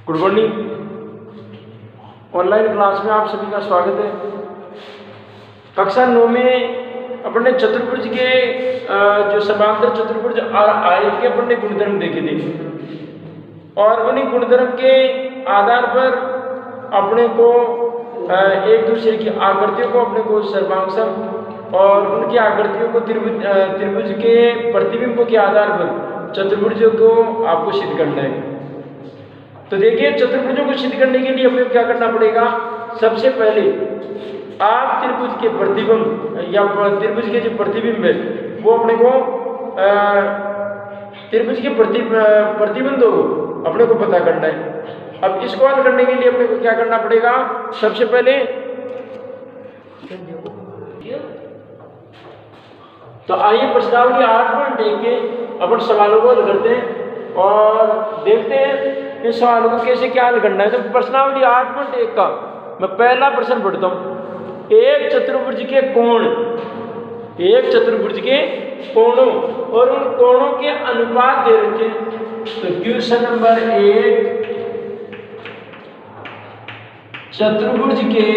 Good morning. Online class में आप सभी का स्वागत है। कक्षा 9 में अपने चतुर्भुज के जो समांतर चतुर्भुज आयत के अपने गुणधर्म देखे थे और उन्हीं गुणधर्म के आधार पर अपने को एक दूसरे की आकृतियों को अपने को सर्वांगसम और उनकी आकृतियों को त्रिभुज के प्रतिबिंब के आधार पर चतुर्भुजों को आपको सिद्ध करना है। तो देखिए, चतुर्भुजों को सिद्ध करने के लिए हमें क्या करना पड़ेगा। सबसे पहले आप त्रिभुज के प्रतिबिंब या त्रिभुज के जो प्रतिबिंब है वो अपने को त्रिभुज के प्रतिबिंबों को अपने को पता करना है। अब इसको हल करने के लिए अपने को क्या करना पड़ेगा। सबसे पहले तो आइए प्रश्नावली 8.1 के अपन सवालों को हल करते हैं और देखते हैं इस सवालों को कैसे क्या हल करना है। तो प्रश्नावली 8.1 का मैं पहला प्रश्न पढ़ता हूं। एक चतुर्भुज के कोण, एक चतुर्भुज के कोणों और उन कोणों के अनुपात दे रखे। तो क्वेश्चन नंबर 1, चतुर्भुज के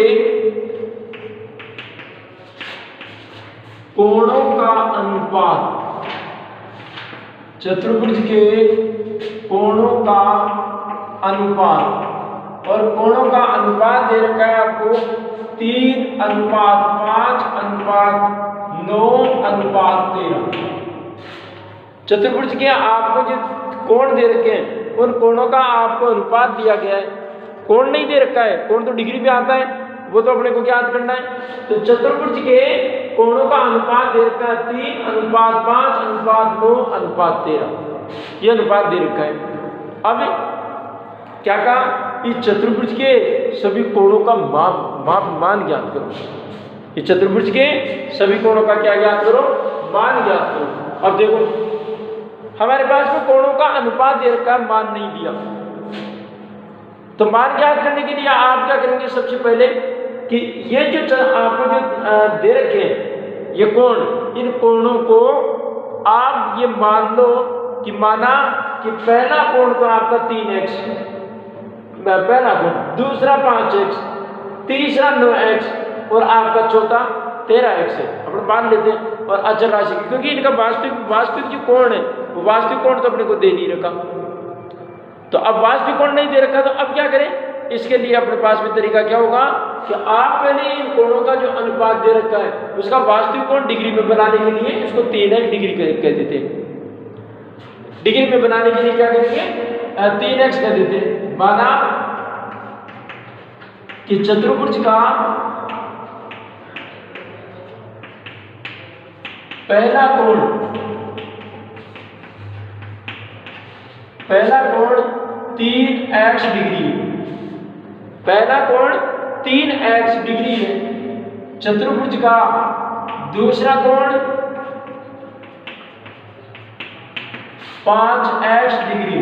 कोणों का अनुपात, चतुर्भुज के कोणों का अनुपात और कोणों का अनुपात दे रखा है आपको 3:5:9:13। चतुर्भुज के आपको जो कोण दे रखे हैं उन कोणों का आपको अनुपात दिया गया है। कोण नहीं दे रखा है, कोण तो डिग्री में आता है, वो तो अपने को क्या याद करना है। तो चतुर्भुज के कोणों का अनुपात दे रखा है 3:5:9:13, ये अनुपात दे रखा है। अब क्या कहा, इस चतुर्भुज के सभी कोणों का मान ज्ञात करो। इस चतुर्भुज के सभी कोणों का क्या ज्ञात करो, मान ज्ञात करो। अब देखो हमारे पास में कोणों का अनुपात दे रखा है, मान नहीं दिया। तो मान ज्ञात करने के लिए आप क्या करेंगे, सबसे पहले कि ये जो आपको जो दे रखे हैं ये कोण, इन कोणों को आप ये मान लो कि माना कि पहला कोण तो आपका 3x, पहला कोण, दूसरा 5x, तीसरा 9x और आपका चौथा 13x है। अपन मान लेते हैं और अचर राशि, क्योंकि इनका वास्तविक जो कोण है वो वास्तविक कोण तो अपने को दे नहीं रखा। तो अब वास्तविक कोण नहीं दे रखा, तो अब क्या करें। इसके लिए अपने पास में तरीका क्या होगा कि आप पहले इन कोणों का जो अनुपात दे रखा है उसका वास्तविक कोण डिग्री में बनाने के लिए इसको 3x डिग्री कह देते हैं। डिग्री में बनाने के लिए क्या करेंगे, 3x कह देते हैं। माना कि चतुर्भुज का पहला कोण 3x डिग्री है, पहला कोण 3x डिग्री है। चतुर्भुज का दूसरा कोण 5x डिग्री,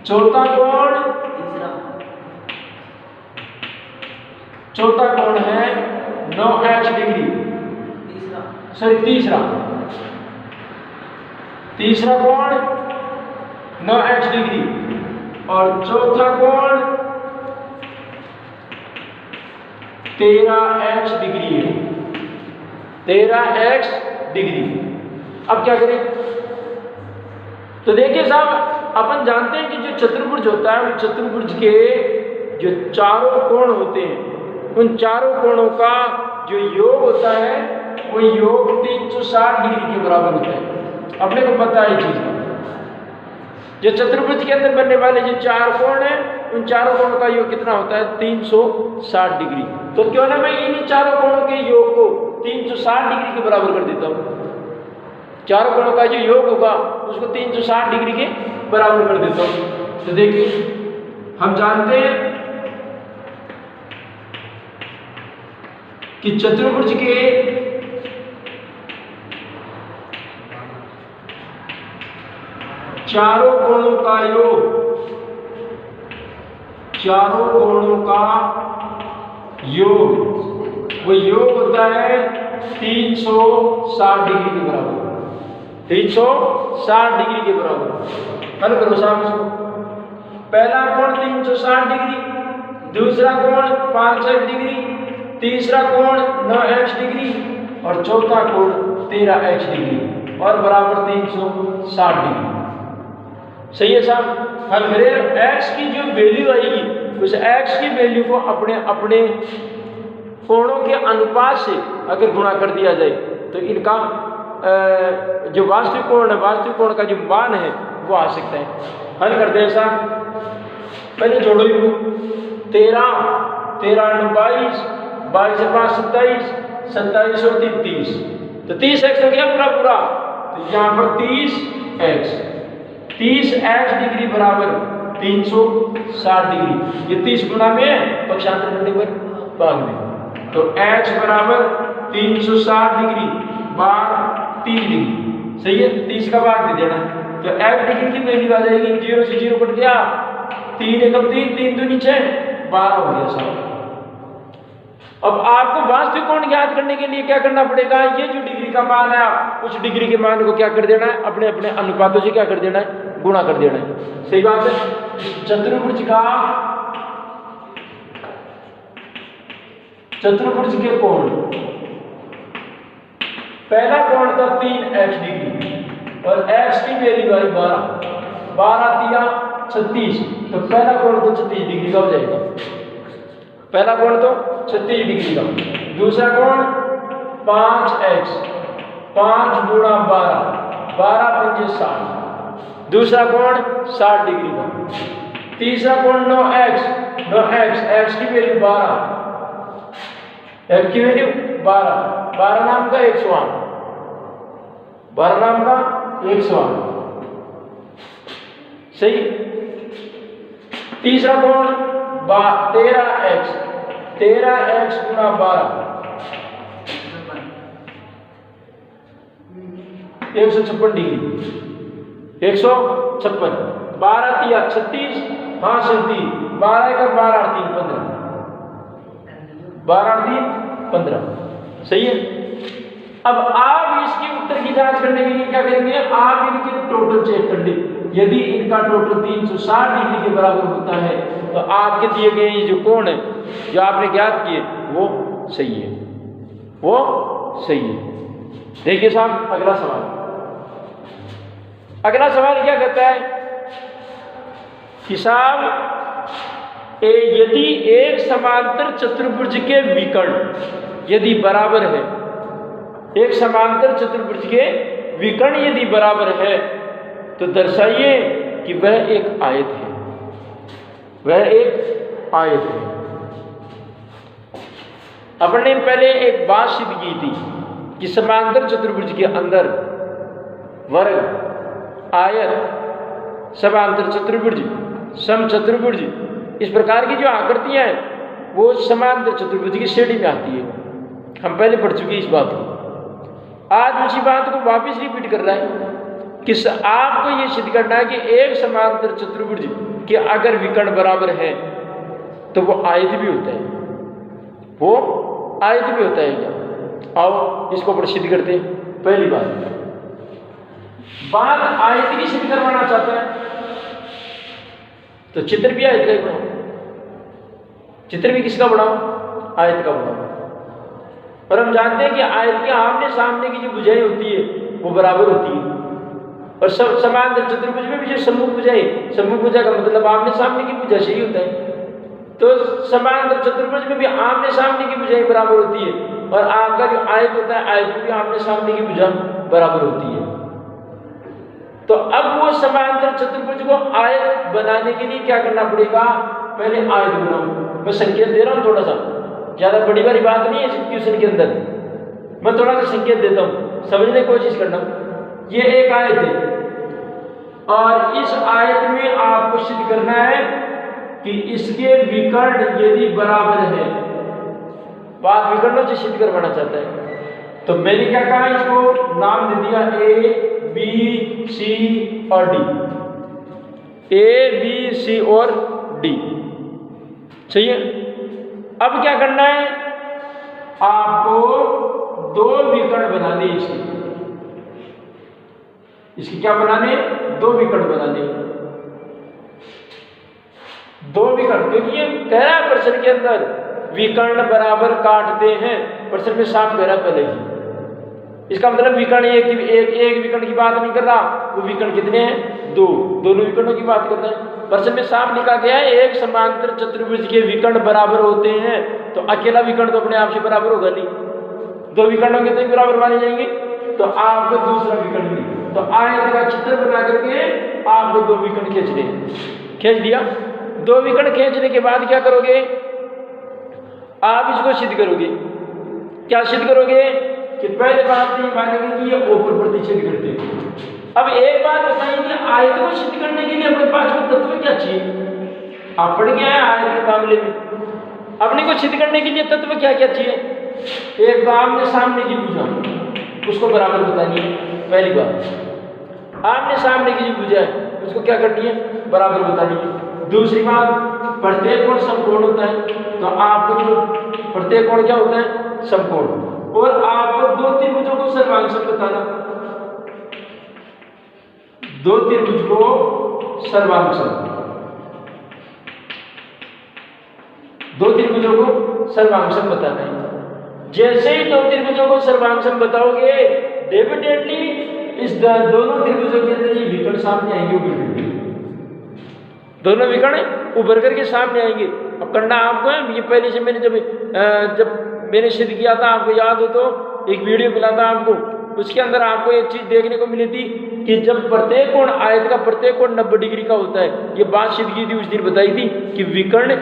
चौथा कोण है 9x डिग्री, तीसरा कोण 9x डिग्री और चौथा कोण 13x डिग्री है, 13x डिग्री। अब क्या करें। तो देखिए साहब, अपन जानते हैं कि जो चतुर्भुज होता है उस चतुर्भुज के जो चारों कोण होते हैं उन चारों कोणों का जो योग होता है वो योग 360 डिग्री के बराबर होता है। अपने को पता है चीज, जो चतुर्भुज के अंदर बनने वाले जो चार कोण हैं उन चारों कोणों का योग कितना होता है, 360 डिग्री। तो क्यों ना मैं इन्हीं चारों कोणों के योग को 360 डिग्री के बराबर कर देता हूँ। चारों कोणों का जो योग होगा उसको 360 डिग्री के बराबर कर देता हूँ। तो देखिए, हम जानते हैं कि चतुर्भुज के चारों कोणों का योग, चारों कोणों का योग, वो योग होता है 360 डिग्री के बराबर। 360 डिग्री के बराबर। हल करो साहब इसको। पहला कोण 360 डिग्री, दूसरा कोण 65 डिग्री, तीसरा कोण 9x डिग्री और चौथा कोण 13x डिग्री और बराबर 360 डिग्री। सही है साहब। हल करें, x की जो वैल्यू आएगी उस x की वैल्यू को अपने अपने कोणों के अनुपात से अगर गुणा कर दिया जाए तो इनका जो वास्तविक कोण है, वास्तविक कोण का जो मान है वो आ सकता है। हल करते हैं साहब। पहले जोड़ो, 13 13 22 22 से 5 27 27 और 3 30, तो 30x हो गया पूरा पूरा। तो यहाँ पर 30x डिग्री बराबर 360 डिग्री। ये 30 गुना में पक्षांतर करने पर भाग में, तो x बराबर 360 डिग्री भाग 3 डिग्री। सही है, 30 का भाग दे देना, तो x डिग्री की वैल्यू आ जाएगी, 0 से 0 कट गया, 3 एकम 3 3 दूनी 6 12 हो गया साहब। अब आपको वास्तविक कोण ज्ञात करने के लिए क्या करना पड़ेगा, ये जो डिग्री का मान है उस डिग्री के मान को क्या कर देना है, अपने अपने अनुपातों से क्या कर देना है, गुणा कर देना है। सही बात है। चतुर्भुज के कोण, पहला कोण था 3x डिग्री और x की वैल्यू आई 12, 12 दिया 36, तो पहला कोण तो 36 डिग्री का हो जाएगा। पहला कोण तो 36 डिग्री का। दूसरा कोण 5x, 5 गुणा 12, 12 पंजे 60, दूसरा कोण 60 डिग्री का। तीसरा कोण 9x, 9x, x की वैल्यू 12, x की वैल्यू 12, 12 नाम का 108, 12 नाम का 108। सही। तीसरा कोण 13x, 13x गुणा 12, 156 डिग्री, 156, 12 तिया 36, 5 37, 12 का 12 3 15, 12 3 15। सही है। अब आप इसके उत्तर की जांच करने के लिए क्या करेंगे, आप इनके टोटल चेक कर लें। यदि इनका टोटल 360 डिग्री के बराबर होता है तो आपके दिए गए ये जो कोण है जो आपने ज्ञात किए वो सही है, वो सही है। देखिए साहब, अगला सवाल, अगला सवाल क्या कहता है कि साहब यदि एक समांतर चतुर्भुज के विकर्ण यदि बराबर है, एक समांतर चतुर्भुज के विकर्ण यदि बराबर है तो दर्शाइए कि वह एक आयत है, वह एक आयत है। अपन ने पहले एक बात सिद्ध की थी कि समांतर चतुर्भुज के अंदर वर्ग, आयत, समांतर चतुर्भुज, समचतुर्भुज, इस प्रकार की जो आकृतियां हैं वो समांतर चतुर्भुज की श्रेणी में आती है। हम पहले पढ़ चुके इस बात को। आज उसी बात को वापस रिपीट कर रहा है कि आपको ये सिद्ध करना है कि एक समांतर चतुर्भुज के अगर विकर्ण बराबर है तो वो आयत भी होता है, वो आयत भी होता है क्या। आओ इसको पर सिद्ध करते हैं। पहली बात आयत की सिद्ध करवाना चाहता है तो चित्र भी आयत का ही बनाओ, चित्र भी किसका बनाओ, आयत का बनाओ। और हम जानते हैं कि आयत के आमने सामने की जो भुजाएं होती है वो बराबर होती है, और समांतर चतुर्भुज में भी जो सम्मुख भुजाएं, सम्मुख भुजा का मतलब आमने सामने की भुजा से ही होता है, तो समांतर चतुर्भुज में भी आमने सामने की भुजाएं बराबर होती है, और आपका जो आयत होता है आयत में भी आमने सामने की भुजा बराबर होती है। तो अब वो समांतर चतुर्भुज को आयत बनाने के लिए क्या करना पड़ेगा, पहले आयत बनाओ। मैं संकेत दे रहा हूँ, थोड़ा सा ज्यादा बड़ी बड़ी बात नहीं है क्वेश्चन के अंदर, मैं थोड़ा सा संकेत देता हूँ, समझने की कोशिश करना। ये एक आयत है और इस आयत में आपको सिद्ध करना है कि इसके विकर्ण यदि बराबर है, बात विकर्णों से सिद्ध करवाना चाहता है। तो मैंने क्या कहा, इसको नाम दे दिया ए बी सी और डी, ए बी सी और डी। सही है। अब क्या करना है, आपको दो विकर्ण बनाने, इसके क्या बनाने, दो विकर्ण बनाने। दो विकर्ण, क्योंकि ये कह रहा है प्रश्न के अंदर विकर्ण बराबर काटते हैं, प्रश्न में साफ कह रहा है पहले ही। इसका मतलब विकर्ण एक विकर्ण की बात नहीं कर रहा, वो विकर्ण कितने हैं? दो, दोनों विकर्णों की बात कर रहे हैं। प्रश्न में साफ लिखा गया है एक समांतर चतुर्भुज के विकर्ण बराबर होते हैं, तो अकेला विकर्ण तो अपने आप से बराबर होगा नहीं, दो विकर्णों के तो बराबर माने जाएंगे। तो आपको दूसरा विकर्ण भी, तो आयत का चित्र बना करके आपको दो विकर्ण खींच दिया। दो विकर्ण खींचने के बाद क्या करोगे? आप इसको सिद्ध करोगे। क्या सिद्ध करोगे? कि पहले बात तो ये मानेंगे कि ये ऊपर प्रतिच्छेद करते हैं। अब एक बात बताइए, आयत को सिद्ध करने के लिए अपने पास में तत्व क्या चाहिए? आप पढ़ गया है आयत के मामले में, अपने को सिद्ध करने के लिए तत्व क्या क्या चाहिए? एक तो आमने सामने की भुजा, उसको बराबर बतानी है, पहली बात। आमने सामने की जो भुजा है उसको क्या करनी है? बराबर बतानी है। दूसरी बात, प्रत्येक कोण समकोण होता है, तो आपको जो प्रत्येक कोण क्या होता है? समकोण। और आपको दो त्रिभुजों को सर्वांगसम बताना, दो त्रिभुज को सर्वांगसम, दो त्रिभुजों को सर्वांगसम बताना है। जैसे ही दो त्रिभुजों को सर्वांगसम बताओगे, डेफिनेटली इस दोनों त्रिभुजों के अंदर ये विकर्ण सामने आएंगे, उभर दोनों विकर्ण उभर करके सामने आएंगे। अब करना आपको है, ये पहले से मैंने जब मैंने सिद्ध किया था, आपको याद हो तो एक वीडियो मिला था आपको, उसके अंदर आपको एक चीज देखने को मिली थी कि जब प्रत्येक कोण आयत का प्रत्येक कोण 90 डिग्री का होता है, ये बात सिद्ध की थी उस दिन, बताई थी कि विकर्ण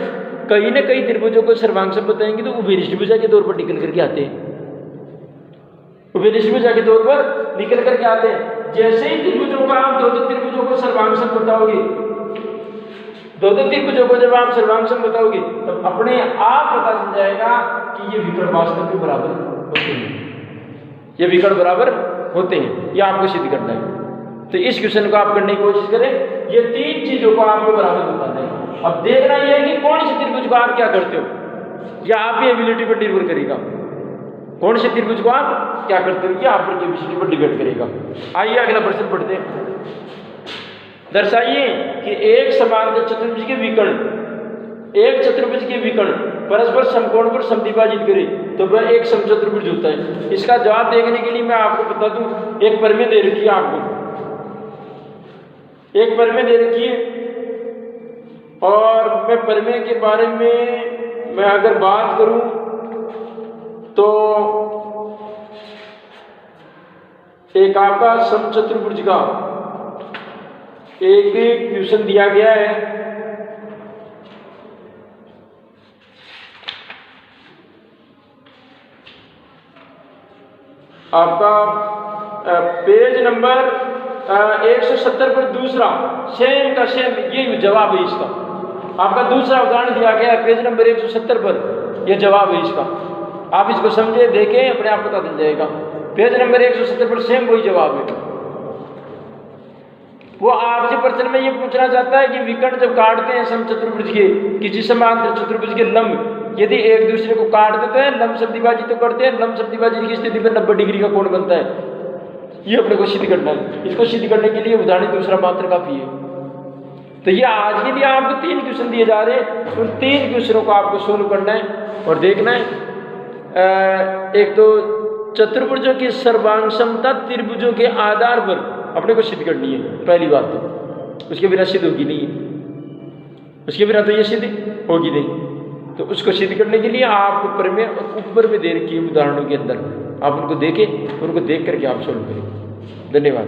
कहीं न कहीं त्रिभुजों को सर्वांगसम बताएंगे तो उभयनिष्ठ भुजा के तौर पर निकल करके आते हैं, उभयनिष्ठ भुजा के तौर पर निकल करके आते हैं। जैसे ही त्रिभुजों को आप दो त्रिभुजों को सर्वांगसम बताओगे, दो त्रिभुजों को जब आप सर्वांगसम बताओगे तब अपने आप पता चल जाएगा कि ये विकर्ण वास्तव में बराबर होते हैं, ये विकर्ण बराबर होते हैं। ये आपको सिद्ध करना है। तो इस क्वेश्चन को आप करने की कोशिश करें, ये तीन चीजों को आपको बराबर बताना है। अब देखना यह है कि कौन से त्रिभुज को आप क्या करते हो, या आपकी एबिलिटी पर निर्भर करेगा। कौन से त्रिभुज को आप क्या करते हो, ये आप पर एबिलिटी पर डिपेंड करेगा। आइए अगला प्रश्न पढ़ते हैं। दर्शाइए कि एक समांतर चतुर्भुज के विकर्ण, एक चतुर्भुज के विकर्ण परस्पर समकोण पर समद्विभाजित करे तो वह एक समचतुर्भुज होता है। इसका जवाब देखने के लिए मैं आपको बता दूं, एक प्रमेय दे रखी है आपको, एक प्रमेय दे रखी है, और मैं प्रमेय के बारे में मैं अगर बात करूं तो एक आपका समचतुर्भुज का एक क्वेश्चन दिया गया है। आपका पेज नंबर 170 पर दूसरा सेम का सेम ये जवाब है इसका। आपका दूसरा उदाहरण दिया गया है पेज नंबर 170 पर, यह जवाब है इसका। आप इसको समझे, देखें, अपने आप पता चल जाएगा। पेज नंबर 170 पर सेम वही जवाब है। वो आपसे प्रश्न में ये पूछना चाहता है कि विकर्ण जब काटते हैं समचतुर्भुज के, किसी समांतर चतुर्भुज के लंब यदि एक दूसरे को काट देते हैं, लंब समद्विभाजित तो करते हैं, लंब समद्विभाजित की स्थिति में 90 डिग्री का कोण बनता है। ये अपने को सिद्ध करना है। इसको सिद्ध करने के लिए उदाहरण दूसरा मात्र काफी है। तो ये आज के लिए आपको 3 क्वेश्चन दिए जा रहे हैं, उन 3 क्वेश्चनों को आपको सोल्व करना है और देखना है। एक तो चतुर्भुजों की सर्वांगसमता त्रिभुजों के आधार पर अपने को सिद्ध करनी है, पहली बात तो उसके बिना सिद्ध होगी नहीं, उसके बिना तो ये सिद्ध होगी नहीं। तो उसको सिद्ध करने के लिए आपको प्रमेय ऊपर में दे रखी है उदाहरणों के अंदर, आप उनको देखें, उनको देख करके आप सोल्व करें। धन्यवाद।